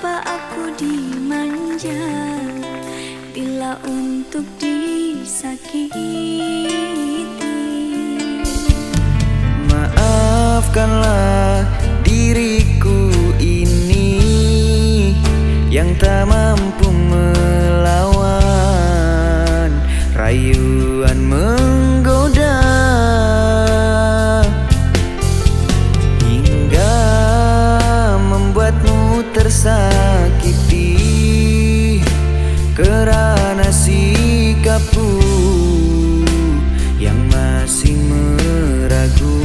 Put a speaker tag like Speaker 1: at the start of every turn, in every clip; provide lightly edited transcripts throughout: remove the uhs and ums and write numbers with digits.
Speaker 1: Mengapa aku dimanja bila untuk disakiti?
Speaker 2: Maafkanlah diriku ini yang tak mampu melawan rayuan menggoda, hingga membuatmu tersakiti karena sikapku yang masih meragu.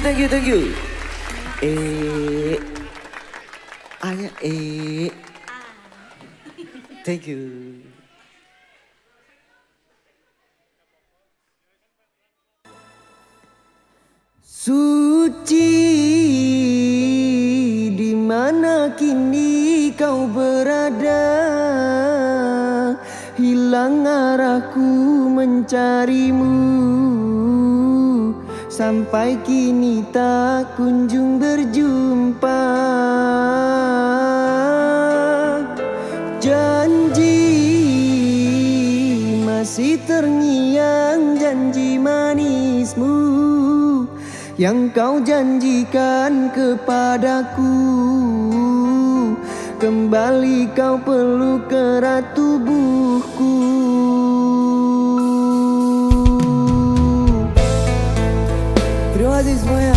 Speaker 2: thank you. Ayah, thank you. Suci, di mana kini kau berada? Hilang arahku mencarimu, sampai kini tak kunjung berjumpa. Janji masih terngiang, janji manismu yang kau janjikan kepadaku. Kembali kau peluk erat tubuhku. Terima kasih semuanya.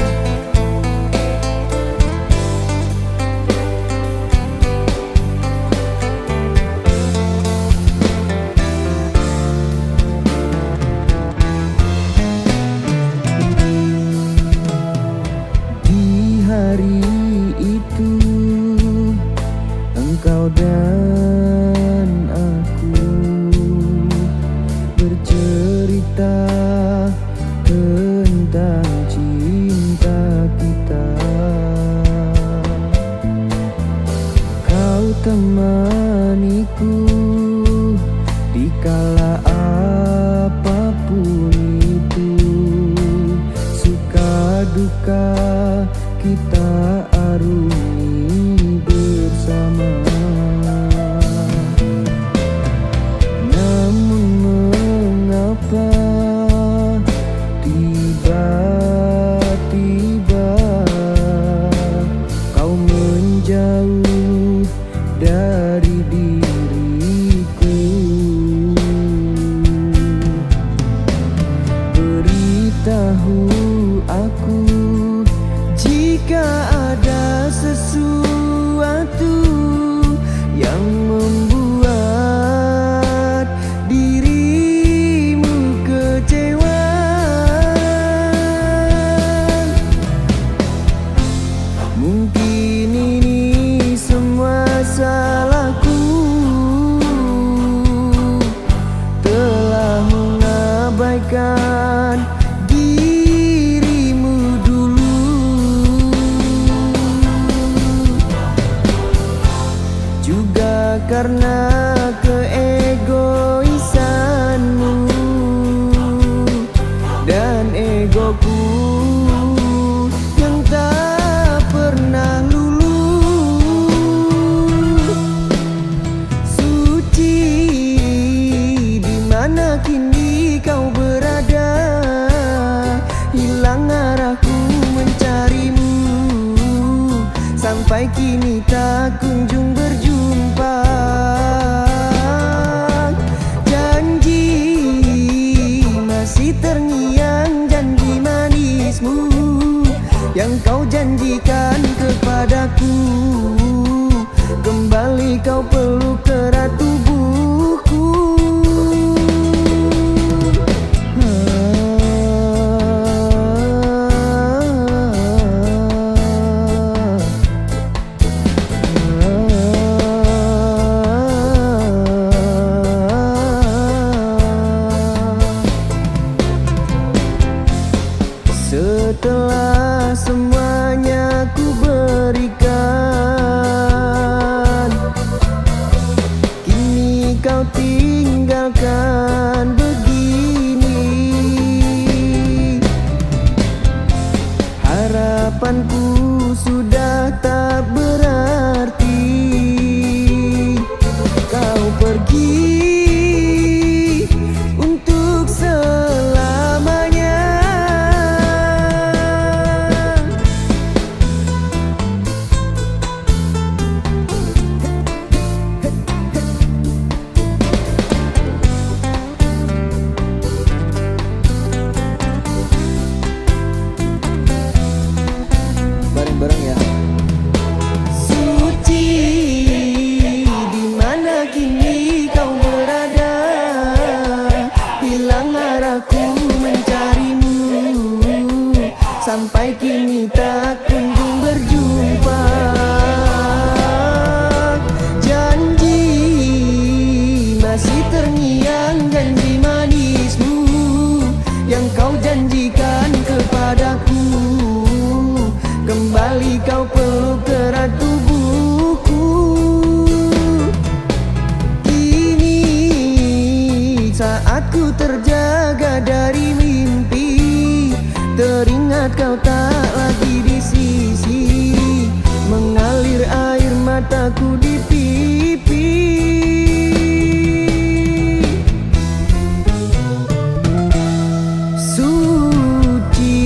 Speaker 2: Hari itu engkau dan aku bercerita tentang cinta kita. Kau temaniku di kala apapun itu, suka duka kita arungi bersama. Namun mengapa tiba-tiba kau menjauh dari diriku? Beritahu aku jika ada sesuatu yang membuat dirimu kecewa. Mungkin ini semua salahku, telah mengabaikan karena keegoisanmu dan egoku yang tak pernah luluh. Suci, di mana kini kau berada? Hilang arahku mencarimu, sampai kini tak kunjung berjumpa. Terngiang janji manismu yang kau janjikan kepadaku. Kembali kau peluk erat tubuhku. Setelah semuanya ku berikan, kini kau tinggalkan begini. Harapanku sudah tak berarti, kau pergi untuk selamanya. sampai kini tak kunjung berjumpa. Janji masih terngiang, janji manismu yang kau janjikan kepadaku. Kembali kau peluk erat tubuhku. Kini saat ku terjaga dari mimpi, teringat kau tak lagi di sisi, mengalir air mataku di pipi. Suci.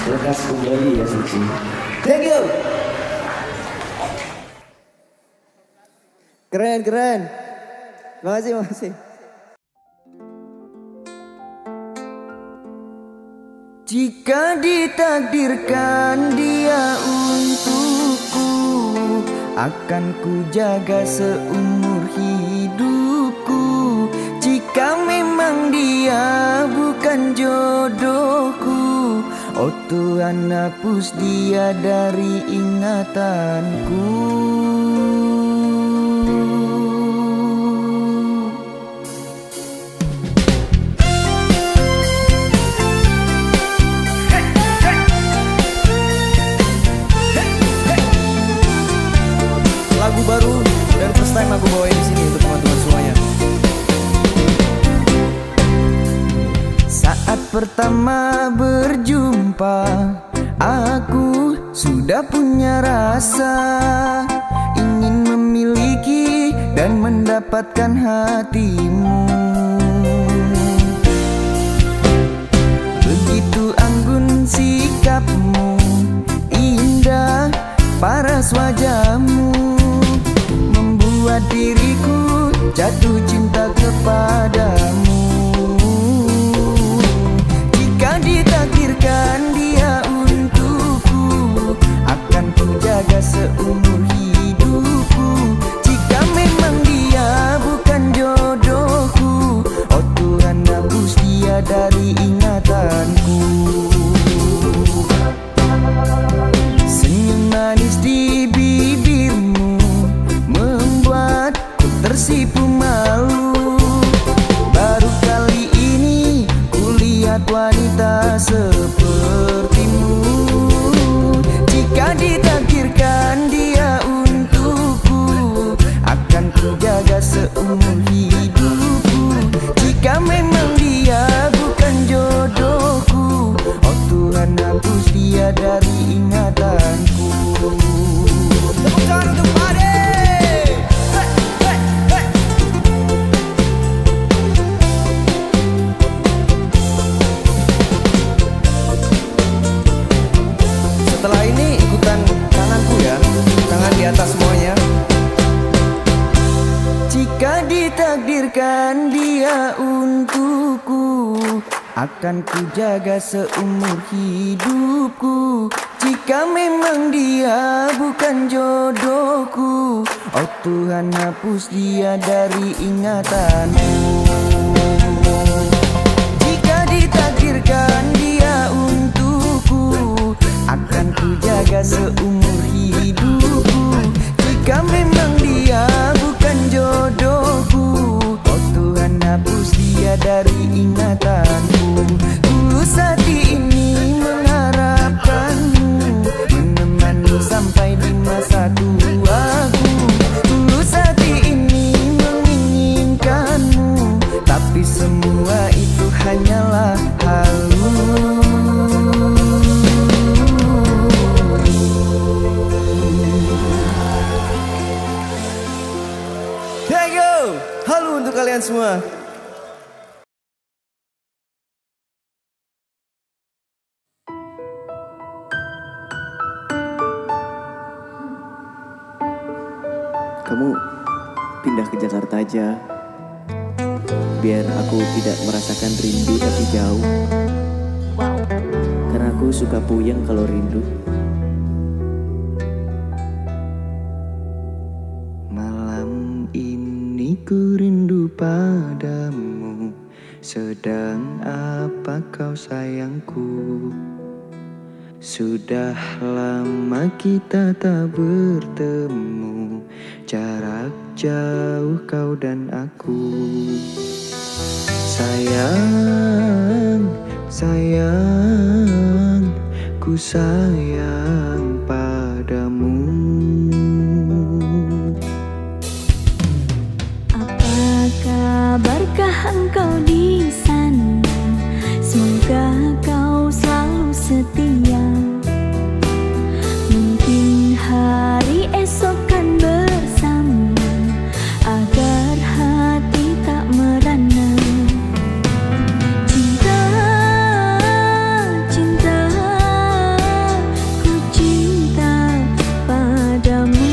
Speaker 2: Lekas kembali ya Suci. Thank you. Keren, keren. Makasih, makasih. Jika ditakdirkan dia untukku, akan ku jaga seumur hidupku. Jika memang dia bukan jodohku, oh Tuhan hapus dia dari ingatanku. Lagu baru dan first time aku bawain di sini untuk teman-teman semuanya. Saat pertama berjumpa, aku sudah punya rasa ingin memiliki dan mendapatkan hatimu. Begitu anggun sikapmu, indah paras wajahmu, membuat diriku jatuh cinta kepadamu. Jika ditakdirkan dia untukku, akan ku jaga seumur hidupku. Jika memang dia bukan jodohku, oh Tuhan hapus dia dari ingatanku. Senyum manis di bibirmu membuatku tersipu malu. Baru kali ini kulihat wanita sepertimu. Jika ditakdirkan dia untukku, akan ku jaga seumur hidupku. Jika memang dia bukan jodohku, oh Tuhan hapus dia dari ingatanku. Tepuk tangan untuk Pade. Setelah ini ikutan tanganku ya, tangan di atas semuanya. Jika ditakdirkan dia untukku, akan ku jaga seumur hidupku. Jika memang dia bukan jodohku, oh Tuhan hapus dia dari ingatanku. Jika ditakdirkan dia untukku, akan ku jaga seumur hidupku. Jika memang dia bukan jodohku, oh Tuhan hapus dia dari ingatanku. Tulus hati ini mengharapkanmu, menemani sampai di masa tuaku. Tulus hati ini menginginkanmu, tapi semua itu hanyalah halu. Thank you. Halo untuk kalian semua. Kamu pindah ke Jakarta aja, biar aku tidak merasakan rindu tapi jauh. Karena aku suka puyeng kalau rindu. Malam ini ku rindu padamu. padamu. Sedang apa kau sayangku? Sudah lama kita tak bertemu, jarak jauh kau dan aku. Sayang, sayang, ku sayang padamu.
Speaker 1: Apa kabarkah engkau di sana? Semoga kau selalu setia. Mungkin hari esok kan bersama, agar hati tak merana. Cinta, cinta, ku cinta padamu.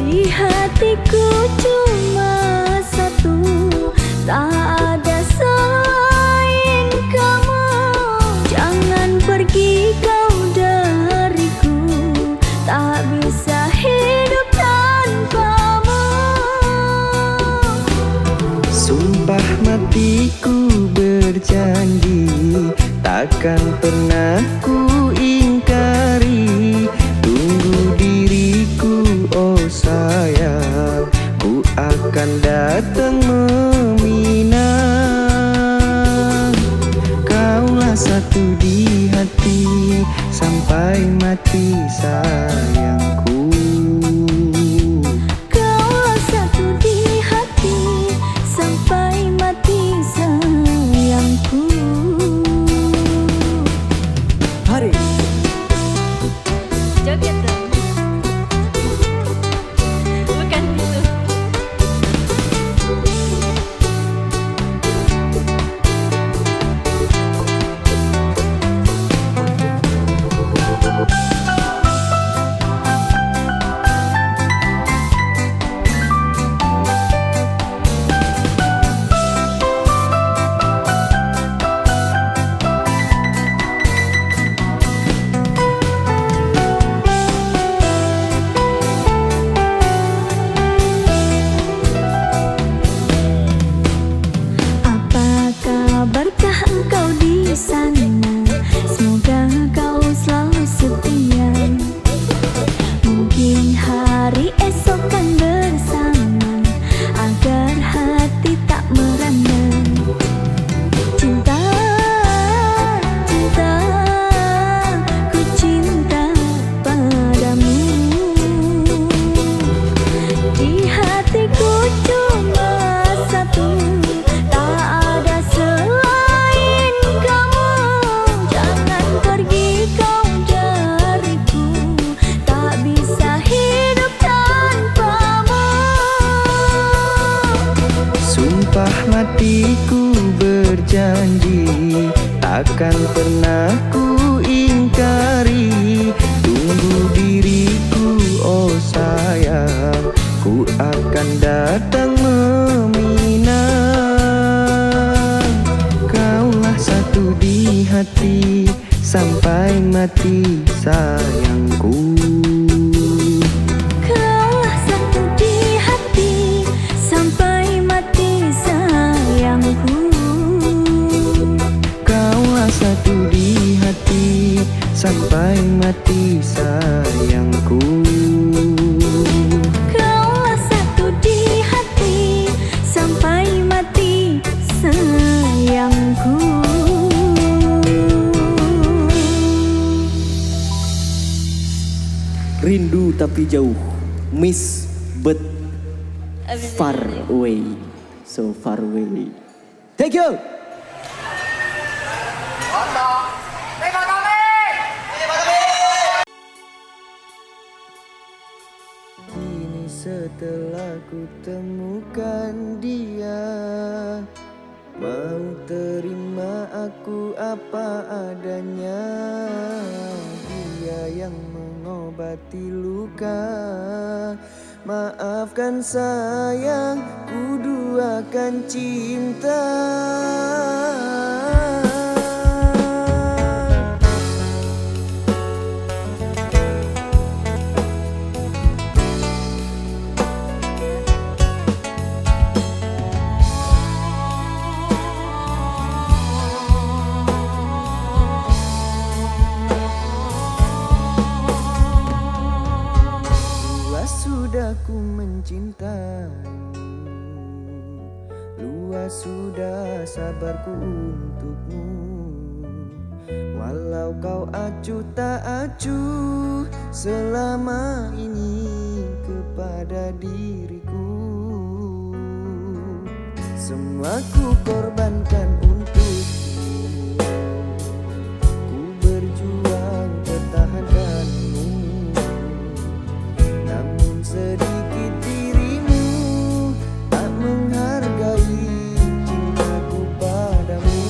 Speaker 1: Di hatiku cuma satu, tak ada selain kamu. Jangan pergi kau dariku, tak bisa hidup tanpamu.
Speaker 2: Sumpah matiku berjanji, takkan pernah ku ingkari. Tunggu diriku oh sayang, ku akan datang meminang. Kaulah satu di hati, sampai mati sayangku.
Speaker 1: Kaulah satu di hati, sampai mati sayangku.
Speaker 2: Hari
Speaker 1: Joget dong. Bukan gitu. Apa kabarkah engkau di sana? Semoga kau selalu setia. Mungkin hari esok kan bersama, agar hati tak merana. Cinta, cinta, ku cinta padamu. Di hatiku cuma satu, tak ada selain kamu. Jangan pergi kau dariku, tak bisa hidup tanpamu.
Speaker 2: sumpah matiku berjanji, takkan pernah ku ingkari. Tunggu diriku oh sayang, ku akan datang meminang. Kaulah satu di hati, sampai mati sayangku.
Speaker 1: Kaulah satu di hati, sampai mati sayangku.
Speaker 2: Kaulah satu di hati, sampai mati sayangku.
Speaker 1: Kaulah satu di hati, sampai mati sayangku.
Speaker 2: Rindu tapi jauh, miss but far away, so far away. Thank you. Kini setelah ku temukan dia, mau terima aku apa adanya. Dia yang mengobati luka, maafkan sayang, ku duakan cinta.
Speaker 3: aku mencintaimu, luas sudah sabarku untukmu. Walau kau acuh tak acuh selama ini kepada diriku, semua ku korbankan untukmu. Ku berjuang pertahankanmu, namun sedikit dirimu tak menghargai cintaku padamu.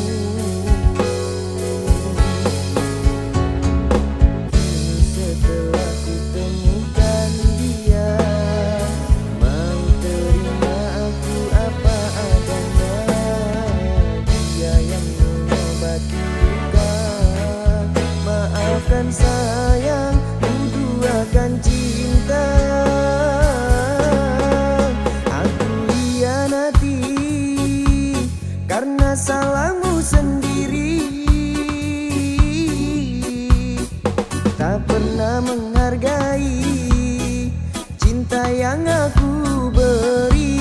Speaker 3: Kini setelah ku temukan dia, mau terima aku apa adanya. Dia yang mengobati luka, maafkan sayang, ku duakan cinta. Aku hianati karena salahmu sendiri, tak pernah menghargai cinta yang aku beri.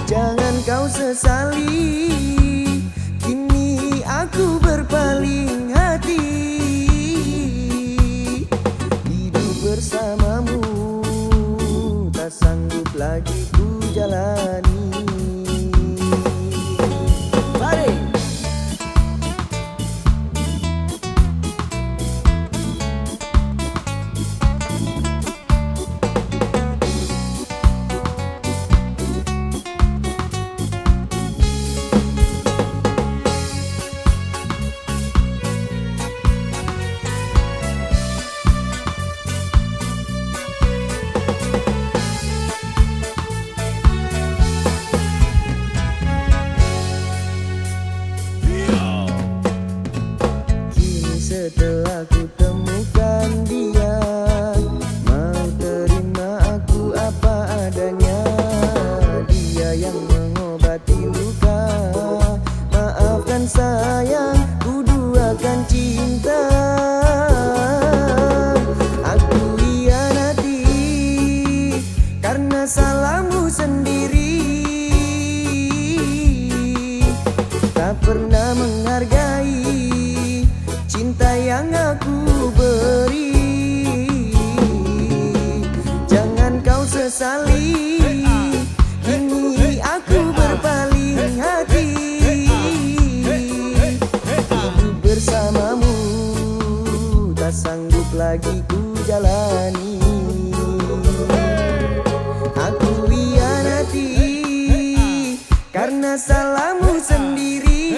Speaker 3: Jangan kau sesali, kini aku berpaling hati. Hidup bersamamu tak sanggup lagi ku jalani. Mari. Kini setelah ku temukan dia, mau terima aku apa adanya. Dia yang mengobati luka, maafkan sayang, ku duakan cinta. Aku hianati karena salahmu sendiri, tak pernah menghargai cinta yang aku beri. Jangan kau sesali, kini aku berpaling hati. Hidup bersamamu tak sanggup lagi ku jalani. Aku hianati karena salahmu sendiri,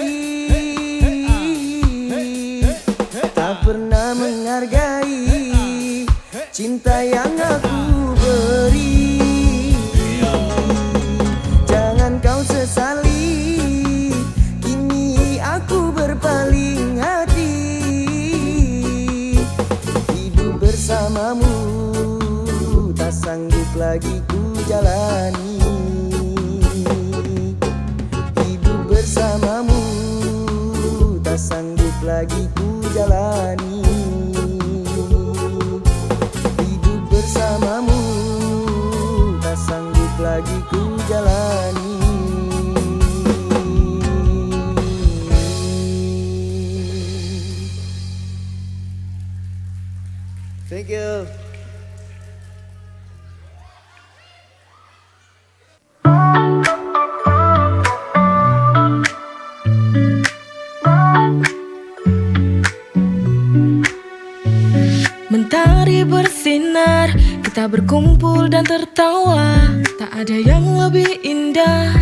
Speaker 3: tak pernah menghargai cinta yang aku beri. Jangan kau sesali, kini aku berpaling hati. Hidup bersamamu tak sanggup lagi ku jalani. Hidup bersamamu tak sanggup lagi ku jalani. Hidup bersamamu tak sanggup lagi ku jalani. Thank you.
Speaker 4: Mentari bersinar, kita berkumpul dan tertawa. Tak ada yang lebih indah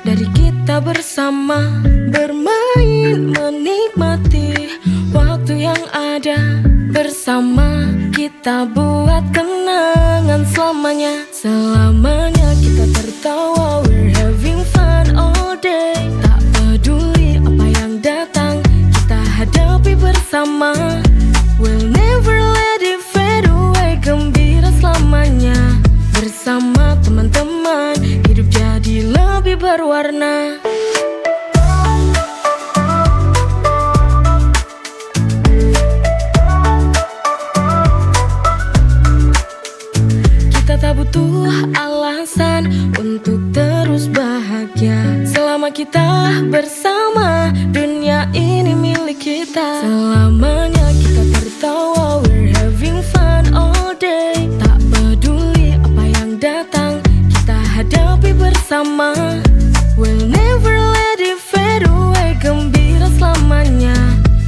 Speaker 4: dari kita bersama, bermain menikmati waktu yang ada bersama. Kita buat kenangan selamanya. Selamanya kita tertawa, we're having fun all day. Tak peduli apa yang datang, kita hadapi bersama. We'll never let it fade away, gembira selamanya. Bersama teman-teman, hidup jadi lebih berwarna. alasan untuk terus bahagia. Selama kita bersama, dunia ini milik kita. Selamanya kita tertawa, we're having fun all day. Tak peduli apa yang datang, kita hadapi bersama. We'll never let it fade away, gembira selamanya.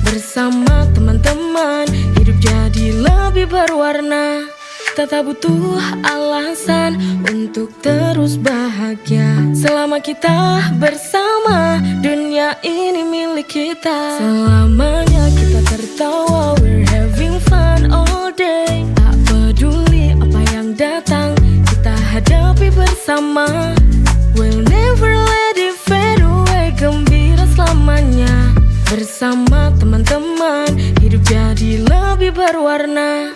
Speaker 4: Bersama teman-teman, hidup jadi lebih berwarna. Kita tak butuh alasan untuk terus bahagia. Selama kita bersama, dunia ini milik kita. Selamanya kita tertawa, we're having fun all day. Tak peduli apa yang datang, kita hadapi bersama. We'll never let it fade away, gembira selamanya. Bersama teman-teman, hidup jadi lebih berwarna.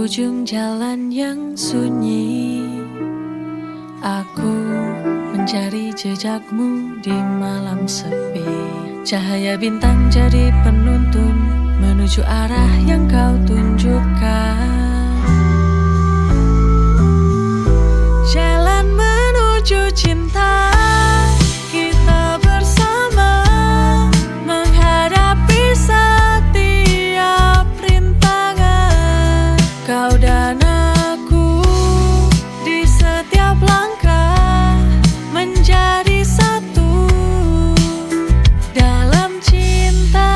Speaker 5: Ujung jalan yang sunyi, aku mencari jejakmu di malam sepi. Cahaya bintang jadi penuntun menuju arah yang kau tunjukkan. Jalan menuju cinta, kita bersama menghadapi setiap rintangan. Kau dan aku di setiap langkah menjadi satu dalam cinta.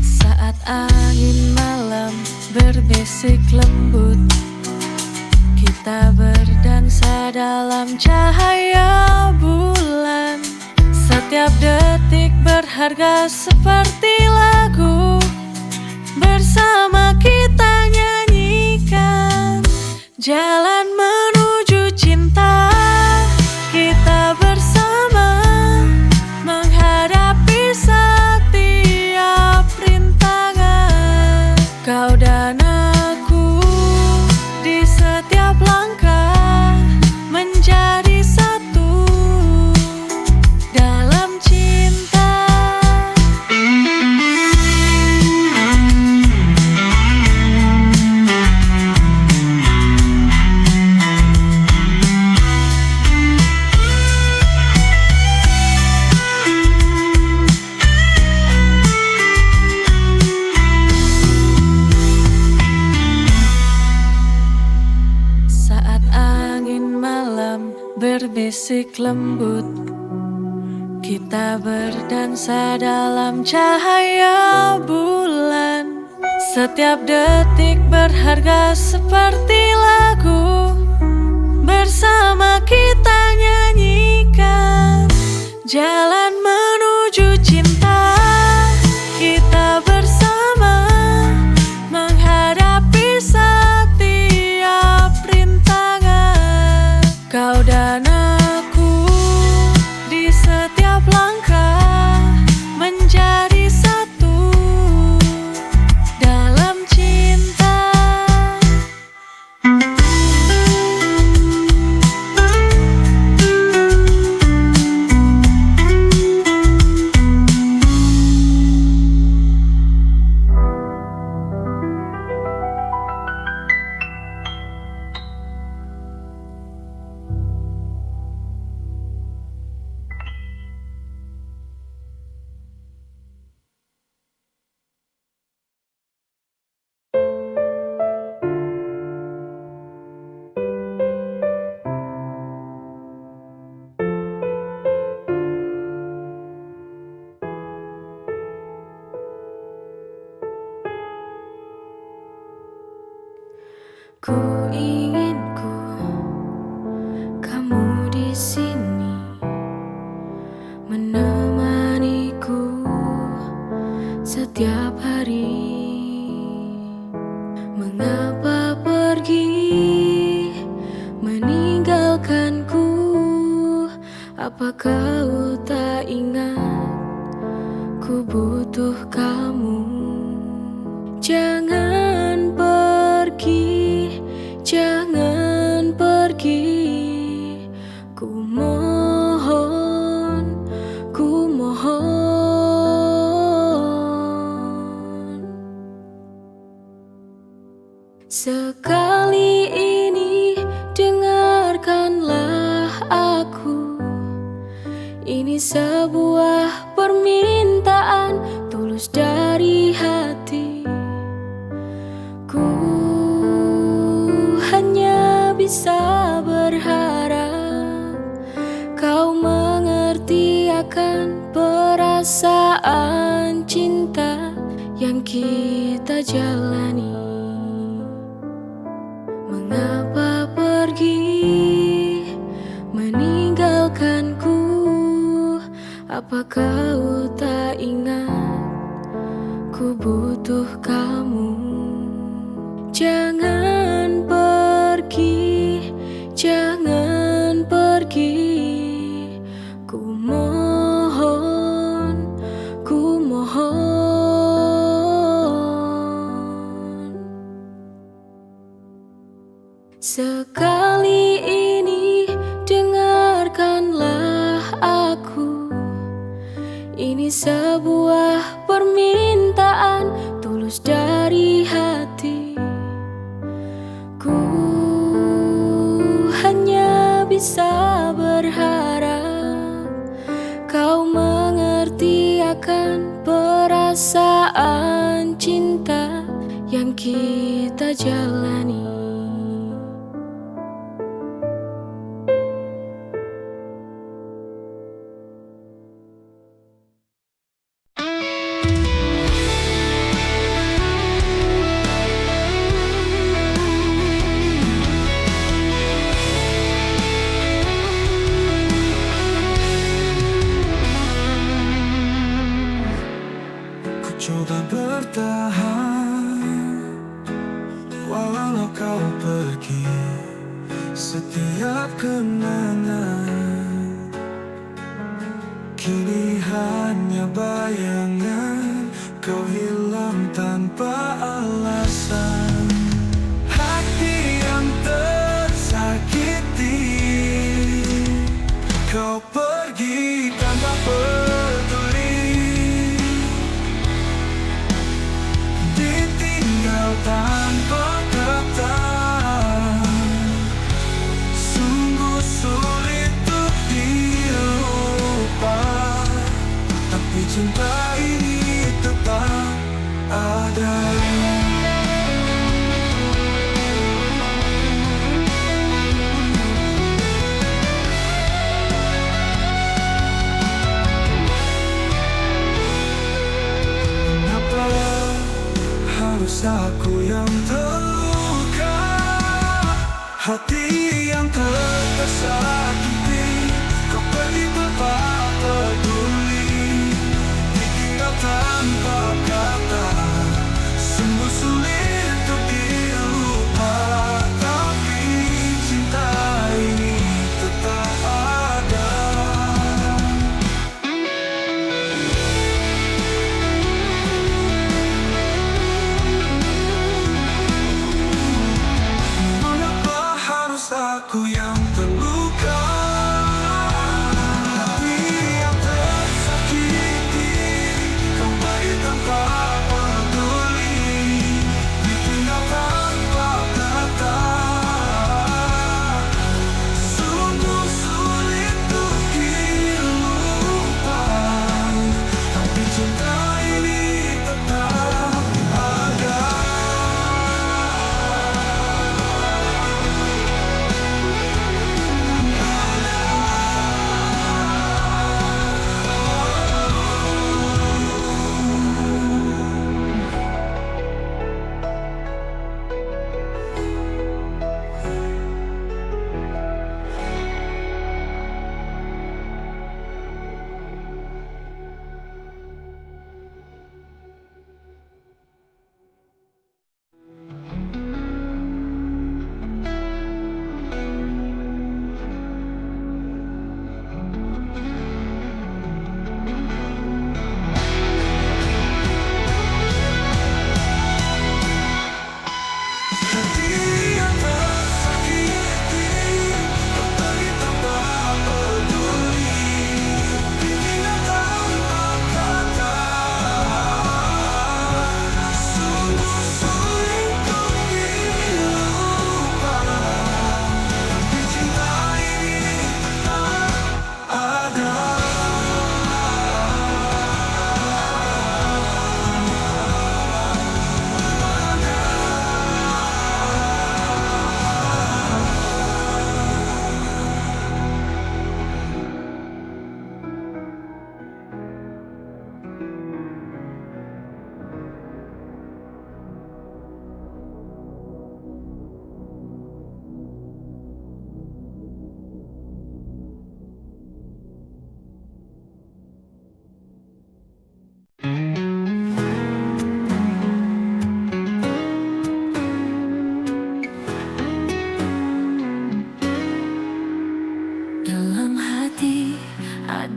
Speaker 5: Saat angin malam berbisik lembut, kita berdansa dalam cahaya bulan. Setiap detik berharga seperti lagu, bersama kita nyanyikan. Jalan menuju cinta, kita bersama menghadapi setiap rintangan. Kau dan aku di setiap langkah menjadi satu dalam cinta. Saat angin malam berbisik lembut, kita berdansa dalam cahaya bulan. Setiap detik berharga seperti lagu, bersama kita nyanyikan. Jalan menuju cinta, kita bersama menghadapi setiap rintangan. Kau dan aku di setiap langkah menjadi satu dalam cinta.
Speaker 4: Apa kau tak ingat ku butuh kamu? Jangan pergi, jangan pergi. Ku mohon, ku mohon. Sekali ini dengarkanlah aku. Ini sebuah permintaan tulus dari hati. Ku hanya bisa berharap kau mengerti akan perasaan cinta yang kita jalani. Mengapa pergi meninggalkanku? Apa kau tak ingat ku butuh kamu? Jangan pergi, jangan pergi. Ku mohon, ku mohon. Sekali ini dengarkanlah aku. Ini sebuah permintaan tulus dari hati. Ku hanya bisa berharap kau mengerti akan perasaan cinta yang kita jalani.
Speaker 6: Coba bertahan walau kau pergi. Setiap kenangan kini hanya bayangan. Kau hilang tanpa alasan. Hati yang tersakiti, kau pergi tanpa peduli. Tanpa kata, sungguh sulit untuk dilupa. Tapi cinta ini tetap ada. Harus aku yang terluka, hati yang tersakiti. Kau pergi tanpa peduli, ditinggal tanpa kata. Sungguh sulit untuk dilupa. Tapi cinta ini tetap ada. Aku yang terluka, hati yang tersakiti. Kau pergi tanpa peduli, ditinggal tanpa kata. Sungguh sulit untuk dilupakan. Tapi cinta ini tetap ada.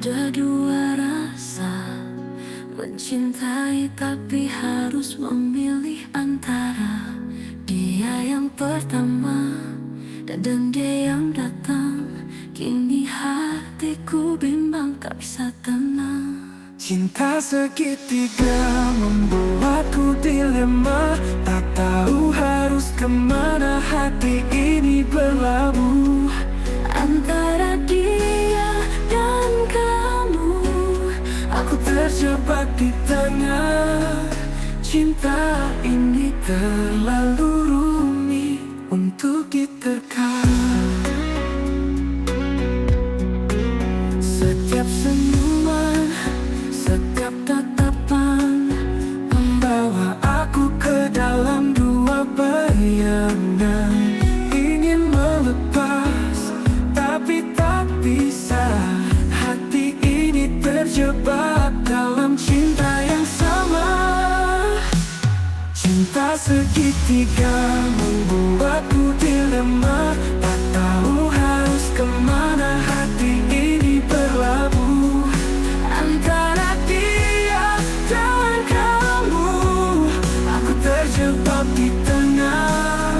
Speaker 1: Ada dua rasa, mencintai tapi harus memilih antara dia yang pertama dan dia yang datang. Kini hatiku bimbang, tak bisa tenang.
Speaker 6: Cinta segitiga membuatku dilema, tak tahu harus kemana hati ini berlabuh.
Speaker 1: Antara dia dan kamu,
Speaker 6: Aku terjebak di tengah. Cinta ini terlalu rumit untuk diterka. Setiap senyuman, setiap tatapan membawa aku ke dalam dua bayangan. Ingin melepas, tapi tak bisa. Hati ini terjebak dalam cinta yang sama. Cinta segitiga membuatku dilema, tak tahu harus kemana hati ini berlabuh. Antara dia dan kamu, aku terjebak di tengah.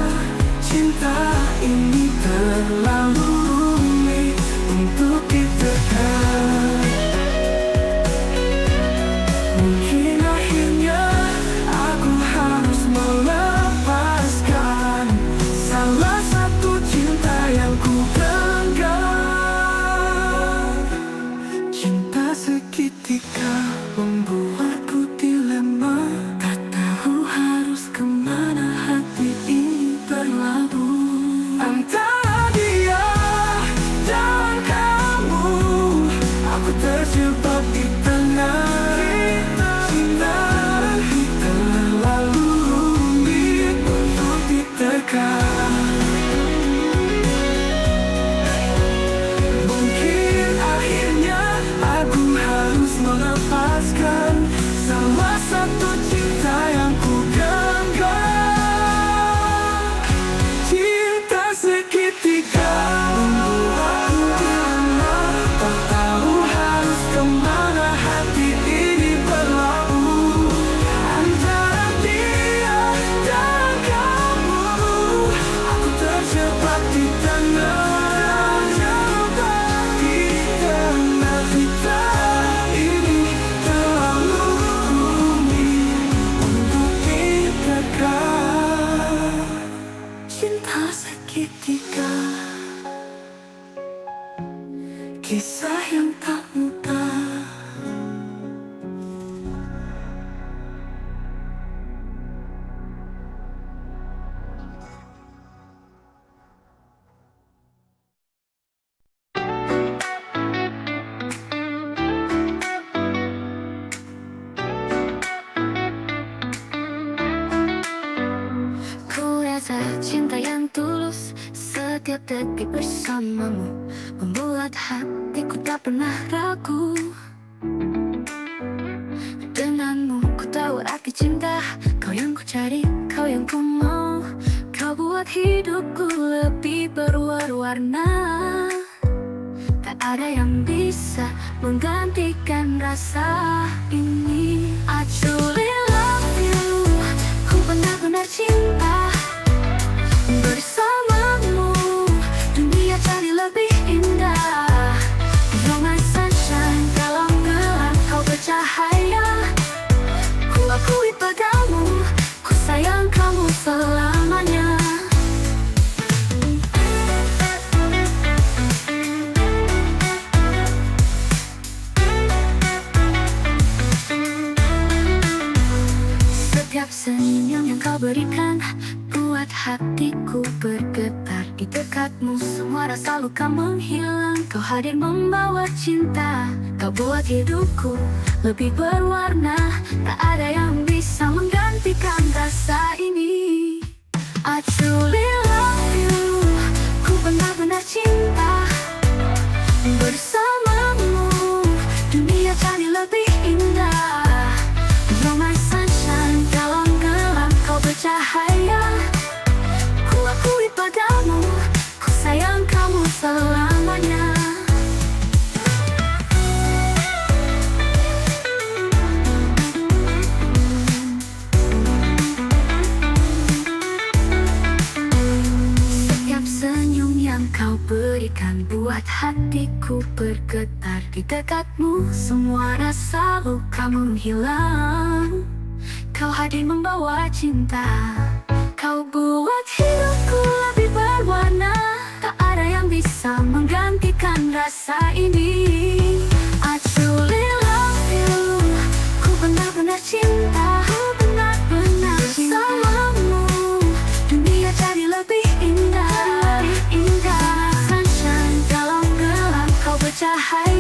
Speaker 6: Cinta ini terlalu rumit untuk diterka. Mungkin akhirnya aku harus melepaskan salah satu cinta yang ku genggam. Cinta segitiga membuatku dilema, tak tahu harus kemana hati ini berlabuh. Antara dia dan kamu, aku terjebak di tengah. Cinta terlalu rumit untuk diterka. Mungkin akhirnya aku harus melepaskan salah satu cinta yang ku genggam. Cinta segitiga membuatku dilema, tak tahu harus kemana hati ini berlabuh. Antara dia dan kamu, aku terjebak di tengah. Kita ini terlalu rumit untuk diterka. Cinta segitiga, kisah yang tak mudah.
Speaker 1: ku rasa cinta yang tulus, setiap detik bersamamu membuat hatiku tak pernah ragu. Denganmu ku tahu arti cinta, kau yang ku cari, kau yang ku mau. Kau buat hidupku lebih berwarna. Tak ada yang bisa menggantikan rasa ini. I truly love you, ku benar-benar cinta. Bersamamu dunia jadi lebih indah. You're my sunshine, dalam gelap kau bercahaya. Ku akui padamu, ku sayang kamu selamanya. Setiap senyum yang kau berikan buat hatiku bergetar. Di dekatmu semua rasa luka menghilang. Kau hadir membawa cinta, kau buat hidupku lebih berwarna. Tak ada yang bisa menggantikan rasa ini. I truly love you, ku benar-benar cinta. Bersamamu dunia jadi lebih indah. You're my sunshine, dalam gelap kau bercahaya. Ku akui padamu, ku sayang kamu selamanya. berikan buat hatiku bergetar. Di dekatmu semua rasa luka menghilang. Kau hadir membawa cinta. Kau buat hidupku lebih berwarna. Tak ada yang bisa menggantikan rasa ini. I truly love you. Ku benar-benar cinta. Ku benar-benar bersamamu. Dunia jadi lebih indah. Sunshine dalam gelap kau bercahaya.